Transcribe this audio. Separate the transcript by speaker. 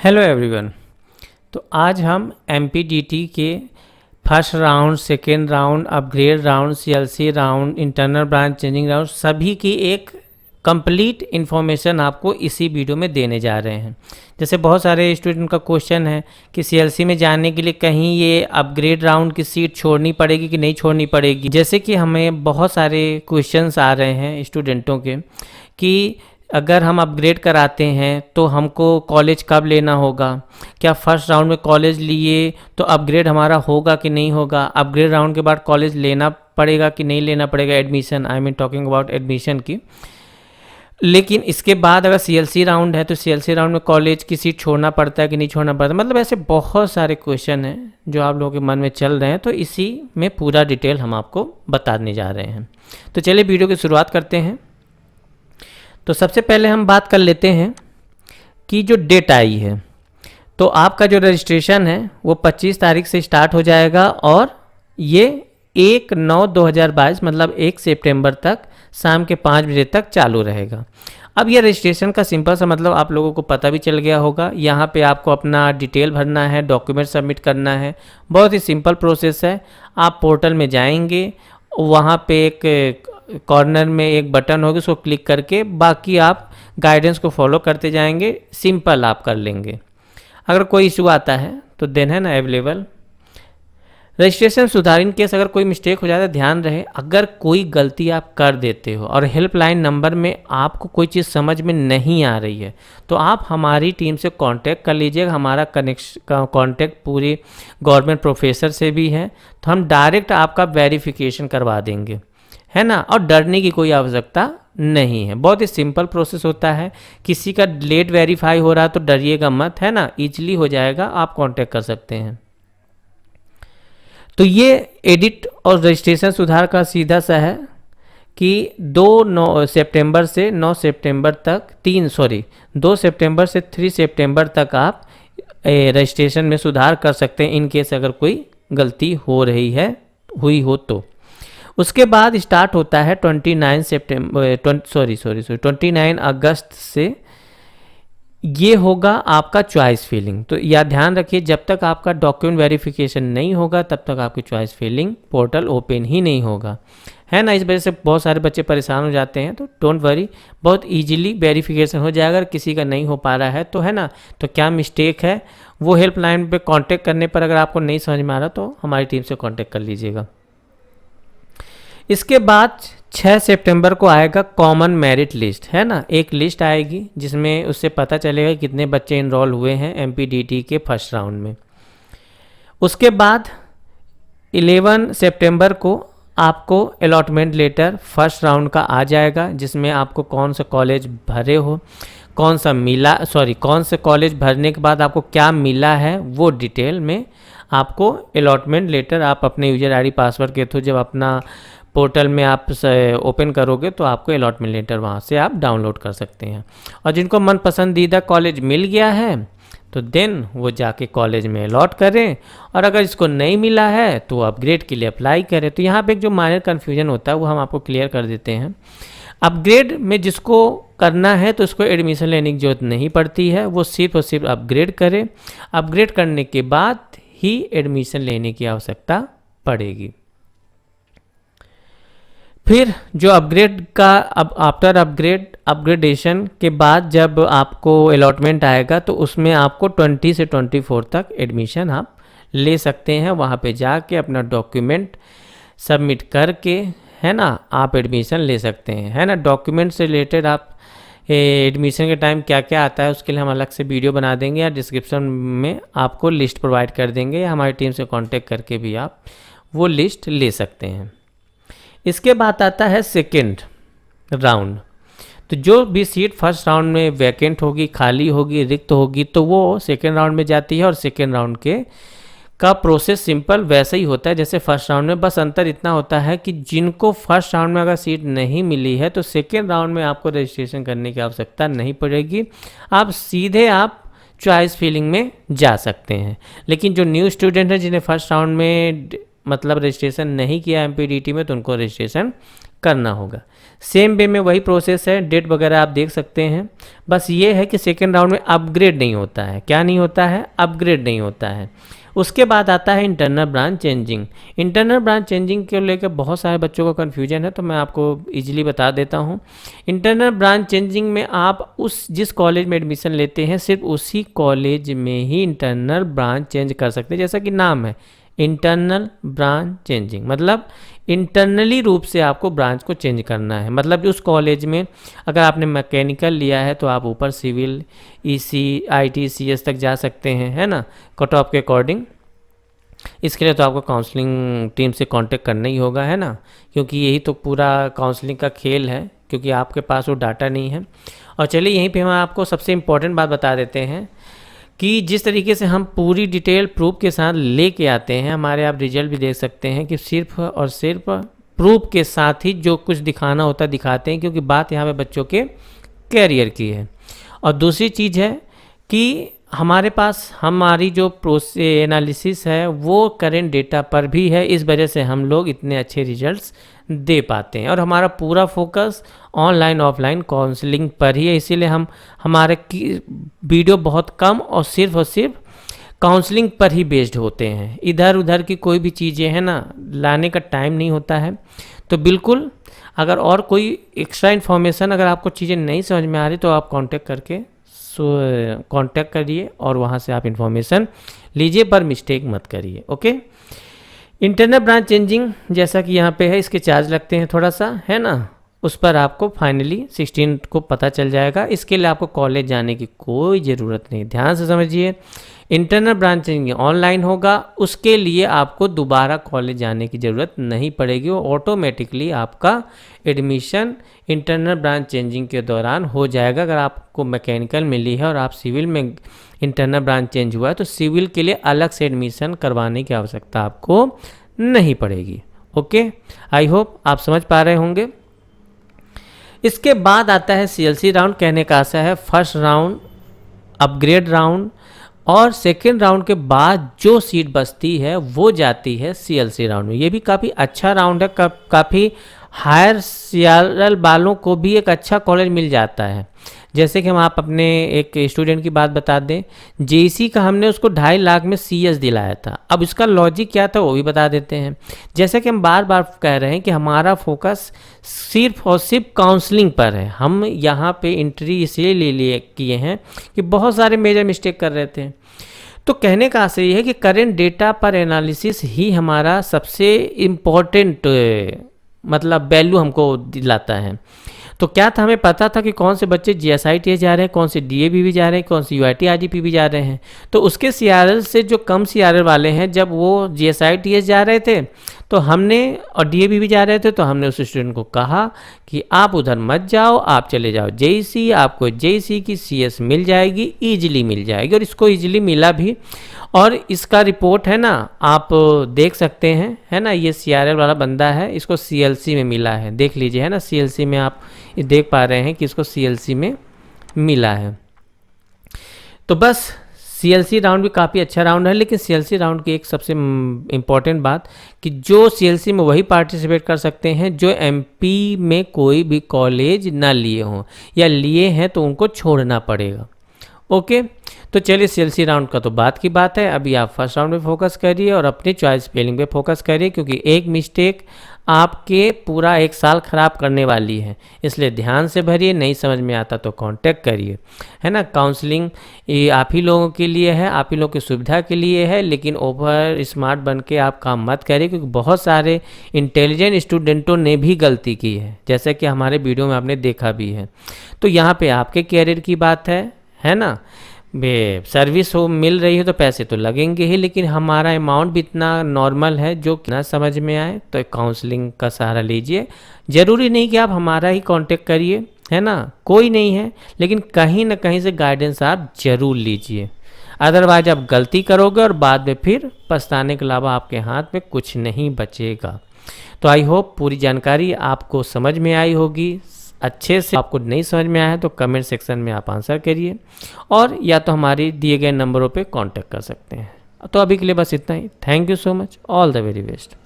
Speaker 1: Hello everyone. तो आज हम एमपीडीटी के first round, second round, upgrade round, CLC round, internal branch changing round सभी की एक कंप्लीट इन्फॉर्मेशन आपको इसी वीडियो में देने जा रहे हैं। जैसे बहुत सारे स्टूडेंट का क्वेश्चन है कि सीएलसी में जाने के लिए कहीं ये अपग्रेड राउंड की सीट छोड़नी पड़ेगी कि नहीं छोड़नी पड़ेगी। जैसे कि हमें बहुत सारे क्वेश्चंस आ रहे हैं स्टूडेंटों के कि अगर हम अपग्रेड कराते हैं तो हमको कॉलेज कब लेना होगा, क्या फर्स्ट राउंड में कॉलेज लिए तो अपग्रेड हमारा होगा कि नहीं होगा, अपग्रेड राउंड के बाद कॉलेज लेना पड़ेगा कि नहीं लेना पड़ेगा, admission, I mean talking about admission की। लेकिन इसके बाद अगर सीएलसी राउंड है तो सीएलसी राउंड में कॉलेज की सीट छोड़ना पड़ता है कि नहीं छोड़ना पड़ता, मतलब ऐसे बहुत सारे क्वेश्चन हैं जो आप लोगों के मन में चल रहे हैं। तो इसी में पूरा डिटेल हम आपको बताने जा रहे हैं। तो चलिए वीडियो की शुरुआत करते हैं। तो सबसे पहले हम बात कर लेते हैं कि जो डेट आई है, तो आपका जो रजिस्ट्रेशन है वो 25 तारीख से स्टार्ट हो जाएगा और ये 1/9/2022 मतलब 1 सितंबर तक शाम के 5 बजे तक चालू रहेगा। अब ये रजिस्ट्रेशन का सिंपल सा मतलब आप लोगों को पता भी चल गया होगा। यहाँ पे आपको अपना डिटेल भरना है, डॉक्यूमेंट सबमिट करना है, बहुत ही सिंपल प्रोसेस है। आप पोर्टल में जाएंगे, वहाँ पे एक कॉर्नर में एक बटन होगा, उसको क्लिक करके बाकी आप गाइडेंस को फॉलो करते जाएंगे, सिंपल आप कर लेंगे। अगर कोई इशू आता है तो देन है ना अवेलेबल रजिस्ट्रेशन सुधार। इन केस अगर कोई मिस्टेक हो जाता है, ध्यान रहे अगर कोई गलती आप कर देते हो और हेल्पलाइन नंबर में आपको कोई चीज़ समझ में नहीं आ रही है तो आप हमारी टीम से कांटेक्ट कर लीजिएगा। हमारा कांटेक्ट पूरे गवर्नमेंट प्रोफेसर से भी है, तो हम डायरेक्ट आपका वेरिफिकेशन करवा देंगे, है ना। और डरने की कोई आवश्यकता नहीं है, बहुत ही सिंपल प्रोसेस होता है। किसी का लेट वेरीफाई हो रहा है तो डरिएगा मत, है ना, ईजिली हो जाएगा, आप कांटेक्ट कर सकते हैं। तो ये एडिट और रजिस्ट्रेशन सुधार का सीधा सा है कि 2 सितंबर से 9 सितंबर तक 2 सितंबर से 3 सितंबर तक आप रजिस्ट्रेशन में सुधार कर सकते हैं इन केस अगर कोई गलती हो रही है, हुई हो तो। उसके बाद स्टार्ट होता है 29 अगस्त से ये होगा आपका चॉइस फिलिंग। तो यह ध्यान रखिए जब तक आपका डॉक्यूमेंट वेरिफिकेशन नहीं होगा तब तक आपकी चॉइस फिलिंग पोर्टल ओपन ही नहीं होगा, है ना। इस वजह से बहुत सारे बच्चे परेशान हो जाते हैं, तो डोंट वरी, बहुत इजीली वेरिफिकेशन हो जाएगा। अगर किसी का नहीं हो पा रहा है तो, है ना, तो क्या मिस्टेक है वो हेल्पलाइन पे कांटेक्ट करने पर अगर आपको नहीं समझ में आ रहा तो हमारी टीम से कांटेक्ट कर लीजिएगा। इसके बाद 6 सितंबर को आएगा कॉमन मेरिट लिस्ट, है ना, एक लिस्ट आएगी जिसमें उससे पता चलेगा कितने बच्चे इनरोल हुए हैं एमपीडीटी के फर्स्ट राउंड में। उसके बाद 11 सितंबर को आपको अलॉटमेंट लेटर फर्स्ट राउंड का आ जाएगा, जिसमें आपको कौन सा कॉलेज भरे हो, कौन से कॉलेज भरने के बाद आपको क्या मिला है वो डिटेल में आपको अलॉटमेंट लेटर आप अपने यूजर आईडी पासवर्ड के थ्रू जब अपना पोर्टल में आप ओपन करोगे तो आपको अलॉटमेंट लेटर वहाँ से आप डाउनलोड कर सकते हैं। और जिनको मन पसंदीदा कॉलेज मिल गया है तो देन वो जाके कॉलेज में अलॉट करें, और अगर इसको नहीं मिला है तो अपग्रेड के लिए अप्लाई करें। तो यहाँ पे एक जो माइनर कन्फ्यूजन होता है वो हम आपको क्लियर कर देते हैं। अपग्रेड में जिसको करना है तो उसको एडमिशन लेने की जरूरत नहीं पड़ती है, वो सिर्फ और सिर्फ अपग्रेड करें। अपग्रेड करने के बाद ही एडमिशन लेने की आवश्यकता पड़ेगी। फिर जो अपग्रेड का आफ्टर अपग्रेडेशन के बाद जब आपको अलॉटमेंट आएगा तो उसमें आपको 20 से 24 तक एडमिशन आप ले सकते हैं। वहाँ पे जाके अपना डॉक्यूमेंट सबमिट करके, है ना, आप एडमिशन ले सकते हैं, है ना। डॉक्यूमेंट से रिलेटेड आप एडमिशन के टाइम क्या क्या आता है उसके लिए हम अलग से वीडियो बना देंगे या डिस्क्रिप्शन में आपको लिस्ट प्रोवाइड कर देंगे, या हमारी टीम से कांटेक्ट करके भी आप वो लिस्ट ले सकते हैं। इसके बाद आता है सेकेंड राउंड। तो जो भी सीट फर्स्ट राउंड में वैकेंट होगी, खाली होगी, रिक्त होगी, तो वो सेकेंड राउंड में जाती है। और सेकेंड राउंड का प्रोसेस सिंपल वैसे ही होता है जैसे फर्स्ट राउंड में, बस अंतर इतना होता है कि जिनको फर्स्ट राउंड में अगर सीट नहीं मिली है तो सेकेंड राउंड में आपको रजिस्ट्रेशन करने की आवश्यकता नहीं पड़ेगी, आप सीधे आप चॉइस फिलिंग में जा सकते हैं। लेकिन जो न्यू स्टूडेंट है जिन्हें फर्स्ट राउंड में मतलब रजिस्ट्रेशन नहीं किया MPDT में तो उनको रजिस्ट्रेशन करना होगा। सेम वे में वही प्रोसेस है, डेट वगैरह आप देख सकते हैं। बस ये है कि सेकेंड राउंड में अपग्रेड नहीं होता है। क्या नहीं होता है? अपग्रेड नहीं होता है। उसके बाद आता है internal branch changing. Internal branch changing को लेकर बहुत सारे बच्चों को कन्फ्यूजन है, तो मैं आपको इजीली बता देता हूँ। इंटरनल ब्रांच चेंजिंग में आप जिस कॉलेज में एडमिशन लेते हैं सिर्फ उसी कॉलेज में ही इंटरनल ब्रांच चेंज कर सकते हैं। जैसा कि नाम है इंटरनल ब्रांच चेंजिंग, मतलब इंटरनली रूप से आपको ब्रांच को चेंज करना है। मतलब उस कॉलेज में अगर आपने मैकेनिकल लिया है तो आप ऊपर सिविल, EC, IT, CS तक जा सकते हैं, है ना, कट ऑफ के अकॉर्डिंग। इसके लिए तो आपको काउंसलिंग टीम से कांटेक्ट करना ही होगा, है ना, क्योंकि यही तो पूरा काउंसलिंग का खेल है, क्योंकि आपके पास वो डाटा नहीं है। और चलिए यहीं पे हम आपको सबसे इम्पोर्टेंट बात बता देते हैं कि जिस तरीके से हम पूरी डिटेल प्रूफ के साथ लेके आते हैं, हमारे आप रिजल्ट भी देख सकते हैं कि सिर्फ और सिर्फ प्रूफ के साथ ही जो कुछ दिखाना होता है दिखाते हैं, क्योंकि बात यहाँ पे बच्चों के कैरियर की है। और दूसरी चीज़ है कि हमारे पास हमारी जो एनालिसिस है वो करेंट डेटा पर भी है, इस वजह से हम लोग इतने अच्छे रिजल्ट्स दे पाते हैं। और हमारा पूरा फोकस ऑनलाइन ऑफलाइन काउंसलिंग पर ही है, इसीलिए हमारे वीडियो बहुत कम और सिर्फ काउंसलिंग पर ही बेस्ड होते हैं। इधर उधर की कोई भी चीज़ें हैं ना, लाने का टाइम नहीं होता है। तो बिल्कुल अगर और कोई एक्स्ट्रा इन्फॉर्मेशन अगर आपको चीज़ें नहीं समझ में आ रही तो आप कांटेक्ट करिए और वहाँ से आप इन्फॉर्मेशन लीजिए, पर मिस्टेक मत करिए। ओके, इंटरनल ब्रांच चेंजिंग जैसा कि यहाँ पे है, इसके चार्ज लगते हैं थोड़ा सा, है ना, उस पर आपको फाइनली 16 को पता चल जाएगा। इसके लिए आपको कॉलेज जाने की कोई ज़रूरत नहीं। ध्यान से समझिए, इंटरनल ब्रांच चेंजिंग ऑनलाइन होगा, उसके लिए आपको दोबारा कॉलेज जाने की ज़रूरत नहीं पड़ेगी। वो ऑटोमेटिकली आपका एडमिशन इंटरनल ब्रांच चेंजिंग के दौरान हो जाएगा। अगर आपको मैकेनिकल मिली है और आप सिविल में इंटरनल ब्रांच चेंज हुआ है तो सिविल के लिए अलग से एडमिशन करवाने की आवश्यकता आपको नहीं पड़ेगी। ओके, आई होप आप समझ पा रहे होंगे। इसके बाद आता है CLC राउंड। कहने का आशा है फर्स्ट राउंड, अपग्रेड राउंड और सेकेंड राउंड के बाद जो सीट बचती है वो जाती है CLC राउंड में। ये भी काफ़ी अच्छा राउंड है, काफ़ी हायर CRL वालों को भी एक अच्छा कॉलेज मिल जाता है। जैसे कि हम आप अपने एक स्टूडेंट की बात बता दें, JEC का हमने उसको 2.5 लाख में CS दिलाया था। अब इसका लॉजिक क्या था वो भी बता देते हैं। जैसे कि हम बार बार कह रहे हैं कि हमारा फोकस सिर्फ और सिर्फ काउंसलिंग पर है। हम यहाँ पे एंट्री इसलिए ले किए हैं कि बहुत सारे मेजर मिस्टेक कर रहे थे। तो कहने का आशय ये है कि करेंट डेटा पर एनालिसिस ही हमारा सबसे इम्पोर्टेंट मतलब वैल्यू हमको दिलाता है। तो क्या था, हमें पता था कि कौन से बच्चे GSI-TS जा रहे हैं, कौन से DAB भी जा रहे हैं, कौन से UIT RGP भी जा रहे हैं। तो उसके CRL से जो कम CRL वाले हैं, जब वो GSI-TS जा रहे थे तो हमने, और DAB भी जा रहे थे, तो हमने उस स्टूडेंट को कहा कि आप उधर मत जाओ, आप चले जाओ JEC, आपको JEC की CS मिल जाएगी, ईजिली मिल जाएगी। और इसको ईजिली मिला भी, और इसका रिपोर्ट है ना, आप देख सकते हैं, है ना, ये CRL वाला बंदा है, इसको CLC में मिला है, देख लीजिए, है ना, CLC में आप देख पा रहे हैं कि इसको CLC में मिला है। तो बस CLC राउंड भी काफ़ी अच्छा राउंड है, लेकिन CLC राउंड की एक सबसे इम्पॉर्टेंट बात कि जो CLC में वही पार्टिसिपेट कर सकते हैं जो MP में कोई भी कॉलेज ना लिए हों, या लिए हैं तो उनको छोड़ना पड़ेगा। ओके, तो चलिए CLC राउंड का तो बात की बात है। अभी आप फर्स्ट राउंड में फोकस करिए और अपनी चॉइस स्पेलिंग पे फोकस करिए, क्योंकि एक मिस्टेक आपके पूरा 1 साल ख़राब करने वाली है। इसलिए ध्यान से भरिए, नहीं समझ में आता तो कांटेक्ट करिए, है ना। काउंसलिंग ये आप ही लोगों के लिए है, आप ही लोगों की सुविधा के लिए है, लेकिन ओवर स्मार्ट बन के आप काम मत करिए, क्योंकि बहुत सारे इंटेलिजेंट स्टूडेंटों ने भी गलती की है, जैसे कि हमारे वीडियो में आपने देखा भी है। तो यहाँ पे आपके कैरियर की बात है ना। सर्विस हो मिल रही है तो पैसे तो लगेंगे ही, लेकिन हमारा अमाउंट भी इतना नॉर्मल है जो ना समझ में आए तो काउंसलिंग का सहारा लीजिए। ज़रूरी नहीं कि आप हमारा ही कांटेक्ट करिए, है ना, कोई नहीं है, लेकिन कहीं ना कहीं से गाइडेंस आप ज़रूर लीजिए। अदरवाइज आप गलती करोगे और बाद में फिर पछताने के अलावा आपके हाथ में कुछ नहीं बचेगा। तो आई होप पूरी जानकारी आपको समझ में आई होगी अच्छे से। आपको नहीं समझ में आया तो कमेंट सेक्शन में आप आंसर करिए, और या तो हमारी दिए गए नंबरों पे कांटेक्ट कर सकते हैं। तो अभी के लिए बस इतना ही। Thank you so much, all the very best.